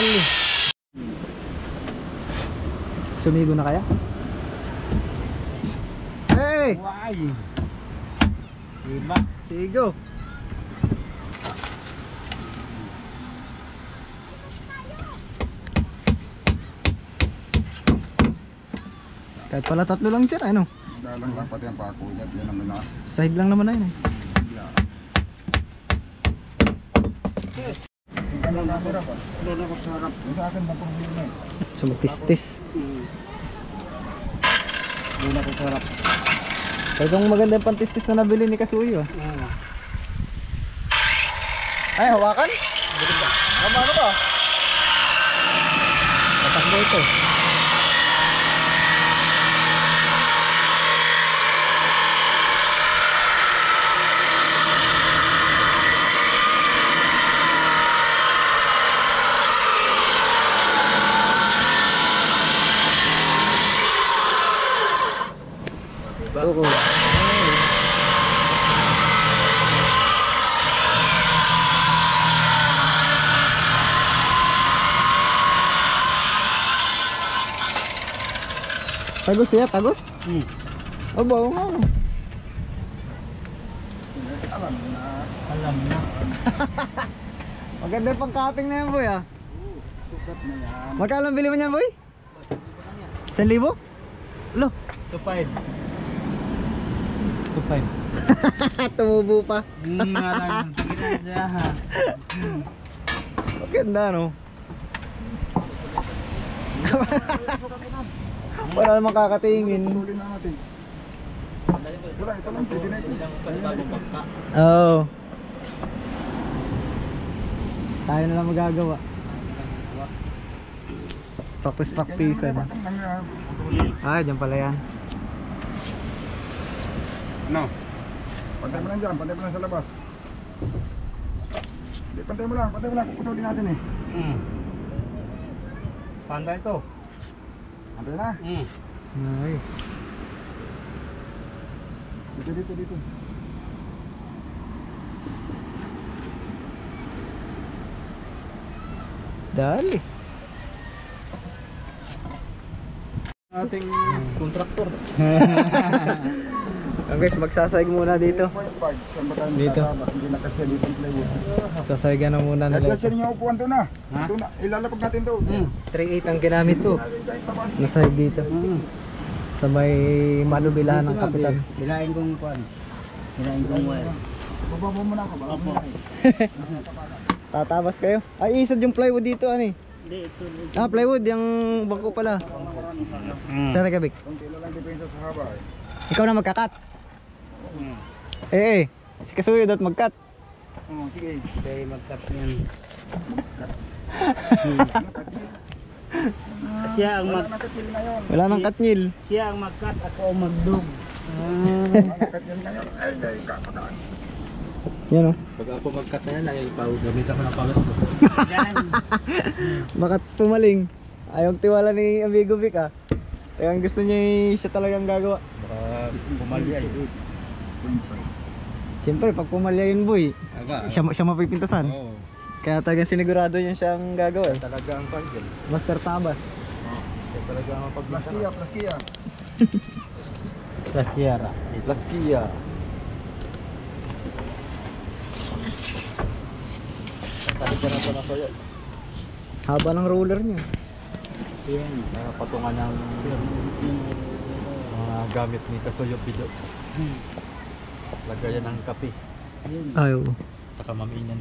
Dali. Sumigo na kaya? Hey! Why? Diba? Sigo. Kahit pala tatlo lang dyan, ano? Dalang lang pati ang pako niya, yan ang minas. Side lang naman na yun eh. Ano na pera ba? Ano na ko sa harap? Yung sa akin na problema eh. Sumatistis. Doon ako sarap. Talagang maganda yung pantistis na nabili ni Kasuyo. Ay, hawakan? Ano ba? Tatakbo ito. Oo. Tagos ya, tagos? Oh, bau nga. Alam na. Alam na. Maganda yung pang-cutting na yan, boy, ah. Sukat na yan. Magkano bili mo niyan, boy? 1,000? Lo. 2.5. 2.5. Tumubo pa. Marang siya ha. Maganda, no? Sukat ko na. Wala namang kakatingin. Tuloy na natin. Wala, ito lang. Pwede na ito. Oo. Tayo na lang magagawa. Practice-practicean. Ah, dyan pala yan. No. Pantay mo lang dyan, pantay mo lang sa labas. Hindi, pantay mo lang, puputulin natin eh. Pantay to. Pantay na. Nice. Dito. Dali. Ating kontraktor. Guys, magsasayag muna dito. 3.5. Saan ba tayo Dito. magkakabas? Hindi na kasi dito ang plywood. Sasayagan na muna nila. Nagkasya niyo upuan doon na. Ha? Doon na, ilalapag natin doon. 3.8 ang ginamit ko. Nasayag dito. Sa may manubilahan ng kapitan. Bilain kong kuan. Bilain kong wire. Bababa mo na ako. Opo. Tatabas kayo. Ay, isad yung plywood dito, ano eh. Hindi, ito. Ah, plywood, yung bangko pala. Sa Tagabik. Kunti na lang depensa sa haba eh. Ikaw na magkakat. Eh, si Kasuyo dapat magkat. Oo, sige. Kaya mag-cut yan. Siya ang Wala mag nakatil ngayon. Wala nang katnil. siya ang mag-cut, ako ang mag-dog. Wala nakatil ngayon. Ay, kapataan. Yan oh. Pag ako mag-cut na yan, ay gamit ako ng power saw. Yan. Baka pumaling. Ayaw tiwala ni Amigo Vic ah. Kaya ang gusto niya siya talagang gagawa. Baka pumalya eh. Siyempre, pag pumalya yun boy, siya mapipintasan. Oo. Kaya talagang sinigurado yun siyang gagawa eh. Talaga ang pangil. Master Tabas. Siya talaga ang Plaskiya, plaskiya. Plaskiara. Plaskiya. Talaga na ito na sa'yo. Haba ng roller niya. Yun. Patungan ng mga gamit ni Kasuyo Bido. Lagayan ng kape. Ayaw. Saka maminan.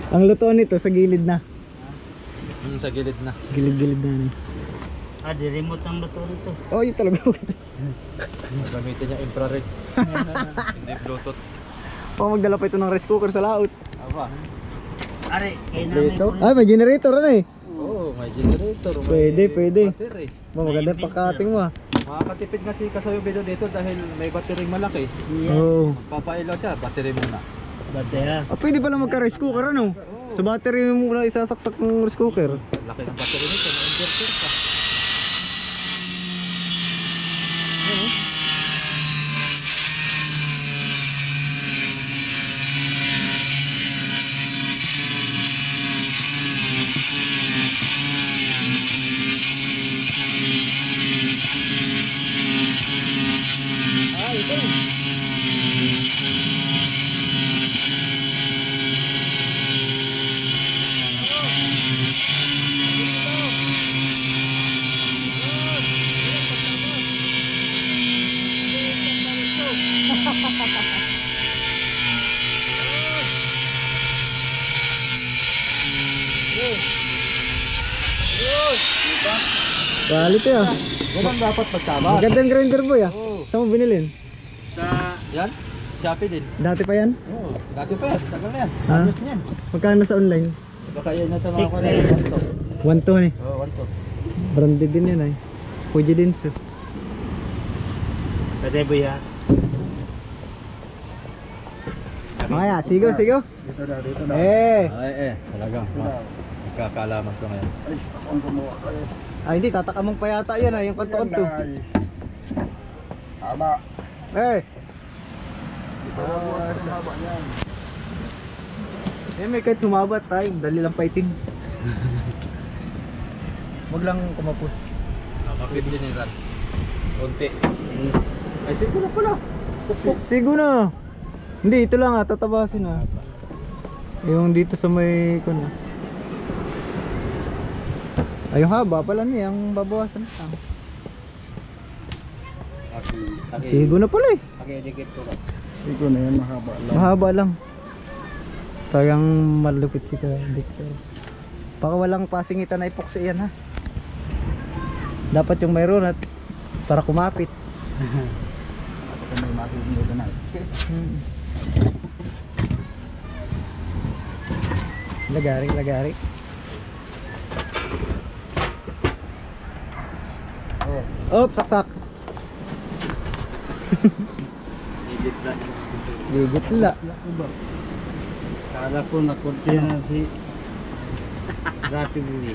Ang lutuan nito sa gilid na. Sa gilid na. Gilid-gilid na. Ah, di remote ang luto nito. Oh, yun talaga. Gamitin niya infrared. Hindi Bluetooth. Oh, magdala pa ito ng rice cooker sa laot. Aba. Are, Dito? Ay, may generator na eh. Oo, may generator. Pwede, pwede. Battery. Maganda yung pagkating mo ah. Makakatipid nga si Kasuyo Bido dito dahil may battery malaki. Oo. Papailaw siya, battery muna. Battery? Ah, pwede pala magka-rice cooker ano? Sa battery mo muna isasaksak ng rice cooker. Laki ng battery nito, may inverter pa. Quality ah. Ganun dapat magsabat. Magandang grinder boy ah. Oo. Saan mo binilin? Sa... Yan? Shopee din. Dati pa yan? Oo. Dati pa yan. Tagal na yan. Ha? Ayos niyan. Magkano sa online? Baka yan nasa mga ko na yan. 1.2 eh. Oo, 1 to. Branded din yan ay. Fuji din so. Pwede ba yan? Kaya, sigo. Dito na. Ay talagang. Nagkakaalaman ko ngayon. Ay, ako ang gumawa. Ay, Hindi, tatakamang pa yata yan ah, yung kanto-kanto. ay. Tama. Ito ang haba niyan. May kahit humabat tayo, dali lang fighting. Huwag lang kumapos. Mapit din yung rat. Kunti. Ay, siguro pala. Sigo na. Hindi, ito lang ah, tatabasin ah. Yung dito sa may kuna. Ay, yung haba pala niya, ang babawasan lang. Sigo na pala eh. Pag-edikit ko ka. Ito na yan, mahaba lang. Mahaba lang. Talagang malupit si Victor. Baka walang pasingitan na epoxy yan ha. Dapat yung mayroon at para kumapit. Ito may makikita na. Lagari. Oh. Op, saksak. Edit na. Gigit la. Kala ko nakunti na si Rapi Buli.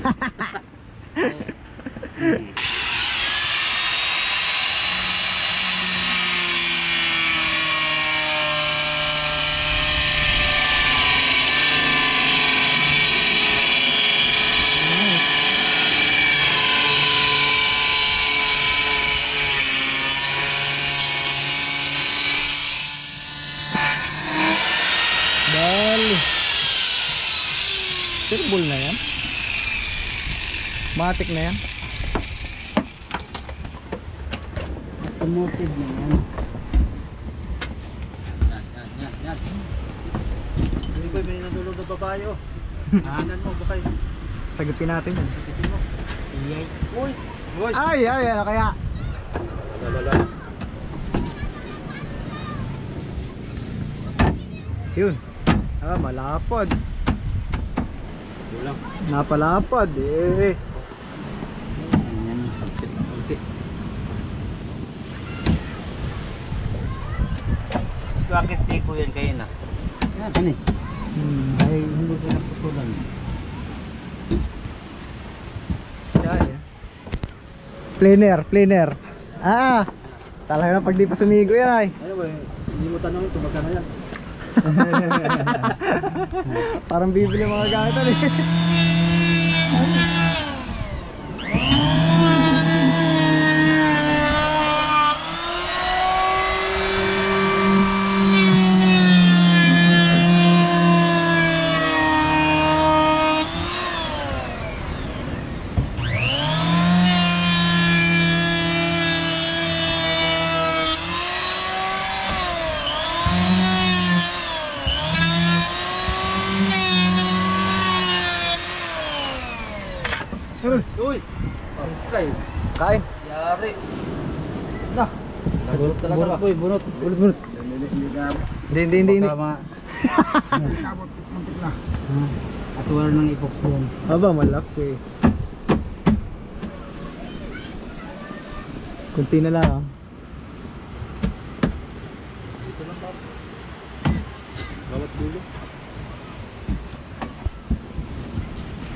Dali. Turbol na yan. Matic na yan. Automotive na yan. Yan. Hindi ko may natulog na babae oh. Hanan mo, bakay. Sagupin natin yan. Sakitin mo. Iyay. Uy! Uy! Ay, ano kaya? Lala. Yun. Malapad. Kulang. Napalapad eh. Yan, konti. Bakit siko yan kayo na? Yan, ano eh. Ay, hindi ko naputulan. Planer. Talaga na pag di pa sumigo yan ay. Ano ba, hindi mo tanongin kung magkano yan. Parang bibili mga gamitan eh. Uy! Kayo. Kain. Yari. Nah. Bunot talaga ba? Bunot. Bunot. Hindi na. Hindi. Abot, muntik na. At wala nang ipokpon. Aba, malaki. Kunti na lang. Dito lang ba? Bawat dulo.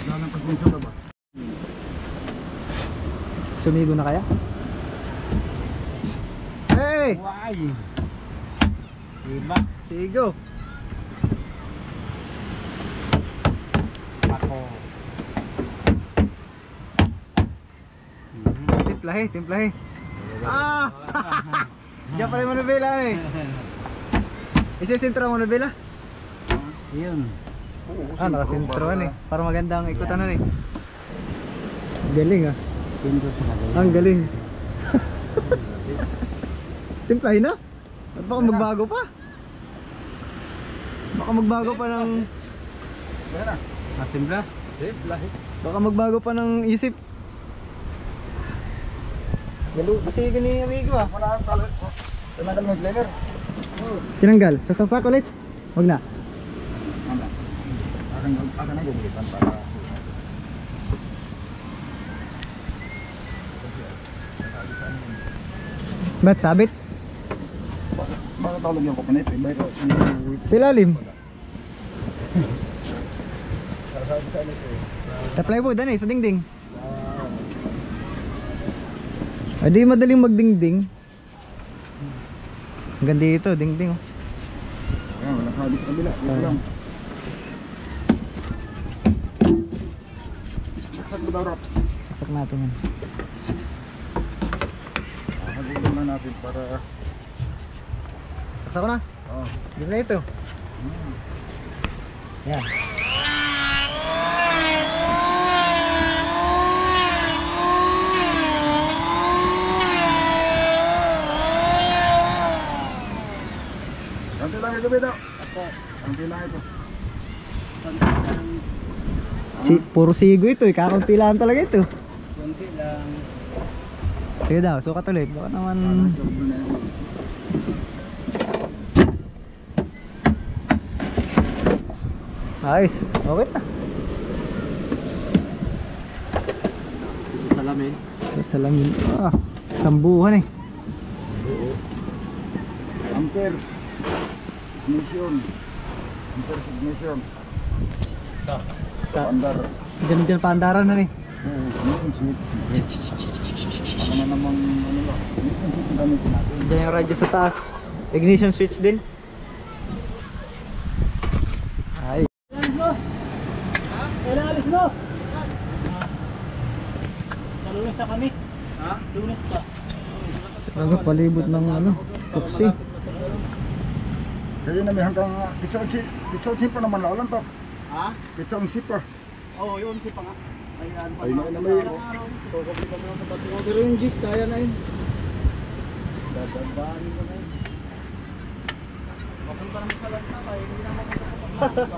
Lalapas din sa labas. Sumigo na kaya? Hey! Why? Diba? Sigo. Ako. Timplahe. Diyan pala yung manubela eh. Isisintro ang manubela? Yun. Nakasintroan eh. Para magandang ikutan eh. Galing ah. Pindo sa kagayan. Ang galing. Timplahin na? At baka magbago pa? Baka magbago pa ng... Yan na. Matimbla? Baka magbago pa ng isip. Galo, kasi gani amigo ah. Wala ang tali. Tinagal mo yung blender. Tinanggal, sasaksak ulit. Wag na. Ano? Akan ang gugulitan para Ba't sabit? bakit tawag yung coconut eh? Bakit Sa ilalim. Sa plywood, ano eh, sa dingding. Adi madaling magdingding. Ang ganda dito, dingding oh. Ayan, wala sabit sa kabila. Ito lang. Saksak mo daw, Raps. Saksak natin yan. Nagugol na natin para... Saksak ko na. Oh. Dito na ito. Yan. Kanti lang ito, Beto. Kanti lang ito. Puro sigo ito eh, kakaunti lang talaga ito. Kunti lang. Sige daw, sukat ulit. Baka naman... Ayos, okay na. Salamin. Sa salamin. Ah, sambuhan eh. Amperes. Ignition. Amperes ignition. Pandar. Ganun dyan paandaran na eh. Ano na namang ano ba? Ang gamitin natin. Diyan yung radyo sa taas. Ignition switch din. Ay. Alis mo! Ha? Kailan alis mo? Lunes na kami. Ha? Lunes pa. Talaga palibot ng ano, Tuxi. Kaya na may hanggang pitsa unsi pa naman laulan pa. Ha? Pitsa unsi pa. Oo, yung si pa nga. Ayan pa. Ay na may Pero yung gis, kaya na yun. Dadabaan ko na yun. Mapunta naman sa lahat na tayo. Hindi naman mapunta.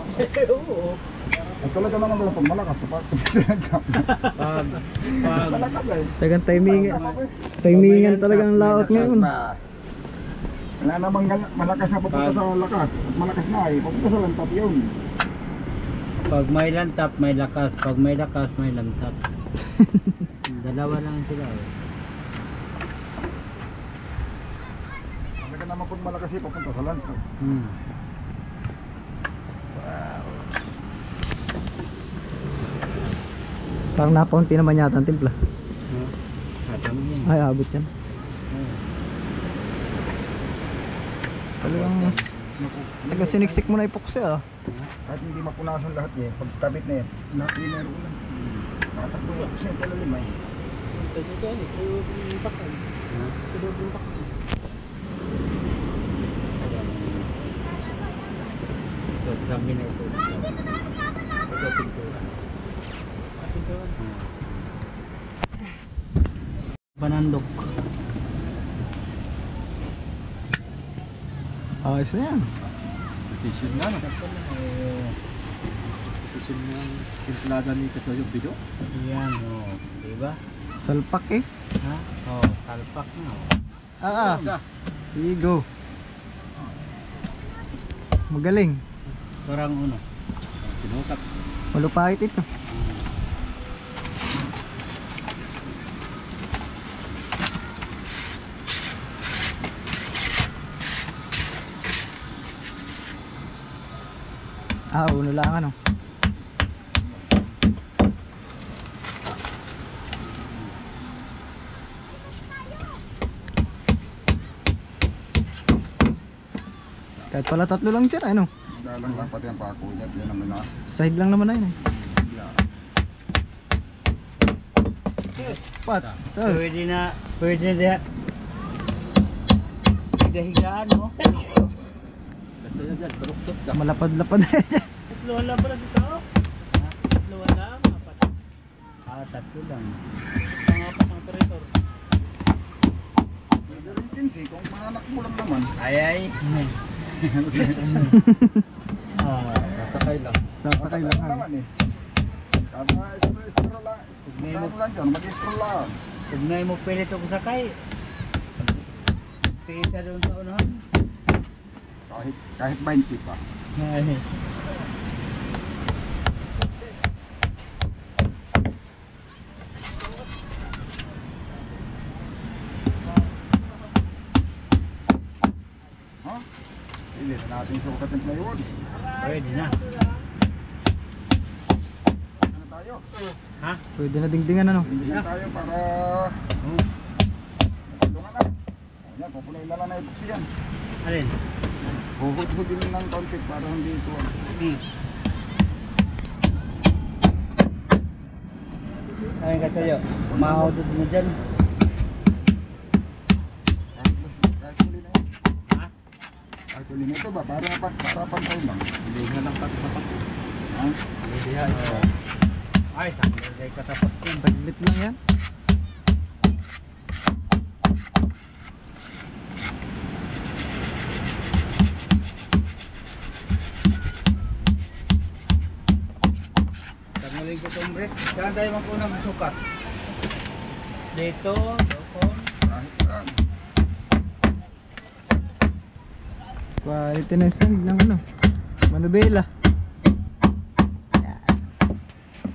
Oo. Ang talaga naman doon pag malakas pa. Malakas eh. Talagang timingan talagang laot ngayon. Wala namang malakas na papunta sa lakas. At malakas na eh. Papunta sa lantap yun. Pag may lantap, may lakas. Pag may lakas, may lantap. Dalawa lang sila eh. Talaga naman pag malakas eh. Papunta sa lantap. Parang napaunti naman yata ang timpla. Ay, abot yan. Talagang taga siniksik mo na ipoksi ah. Kahit hindi mapunasan lahat eh. Pag tabit na yan, lahat yung meron lang. Nakatakbo yung kasi yung palalim eh. Kami na ito. Ito pintura. Banandok. Ayos na yan. Petition na no? Petition na timplada ni Kasayo Bido. Yan o. Diba? Salpak eh. Ha? O, salpak na o. Sigo. Magaling. Parang uno. Sinukat. Malupait ito. Uno lang ano. Kahit pala tatlo lang dyan, ano? Dalang lang pati ang pako niya. Yan ang minas. Side lang naman na yun eh. Pat, sus. Pwede na higaan mo. Kasi dyan, baruktot ka. Malapad-lapad na yan. Tatluhan lang pala dito. Ha? Tatluhan lang. Apat. Tatlo lang. Pangapat ng operator. Pwede rin kinsi kung mananak mo lang naman. Ay. Sasakay lang. Sasakay lang. naman eh. Tama, estro lang. Kaya mo lang dyan, mag-estro lang. Kung na mo pilit ako sakay, tiisa doon sa unahan. Kahit 20 pa. Ay. Ha? Hindi na natin sukat yung ngayon. Pwede na. Ano tayo? Ha? Pwede na dingdingan ano. Hindi na tayo para Oh. masalungan na. Ayan, pupunuin na lang na ibuksi yan. Alin? Huhud-hudin ng konti para hindi ito. Hmm. Ayun ka sa'yo. Mahudod mo dyan. Kahit huli na yan. Ha? Kahit huli na ito ba? Para pantay lang. Hindi na lang tapat. Ha? Ay, saan katapat din. Saglit lang yan. Tanggalin ko itong breast. Saan tayo magpunang sukat? Dito. Dokon. Kahit saan. Quality na sahig ng ano. Manubela.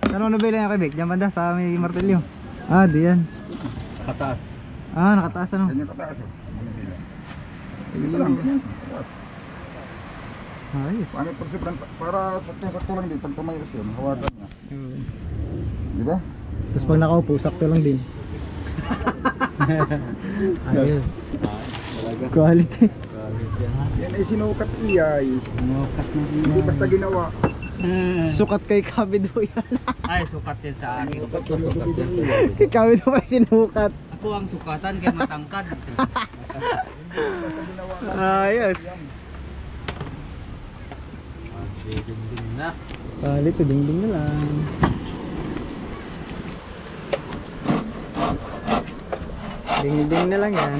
Saan manubela yung kay Vic? Diyan banda sa may martilyo. Ah, diyan. Kataas. Ah, nakataas ano. Ganyan kataas oh. Ganito lang, ganyan. Kataas. Ayos. Paano pag sobrang, para sakto-sakto lang din pag tumayos yun, hawakan niya. Yun. Di ba? Tapos pag nakaupo, sakto lang din. Ayos. Quality. Yan ay sinukat iyay. Sinukat na Hindi basta ginawa. Sukat kay Kabid po yan. Ay, sukat yan sa akin. Sukat na sukat yan. Kay Kabid po yung sinukat. Ako ang sukatan kay matangkad. Basta ginawa. Ayos. Ding na. Quality, ding-ding na lang. Ding-ding na lang yan.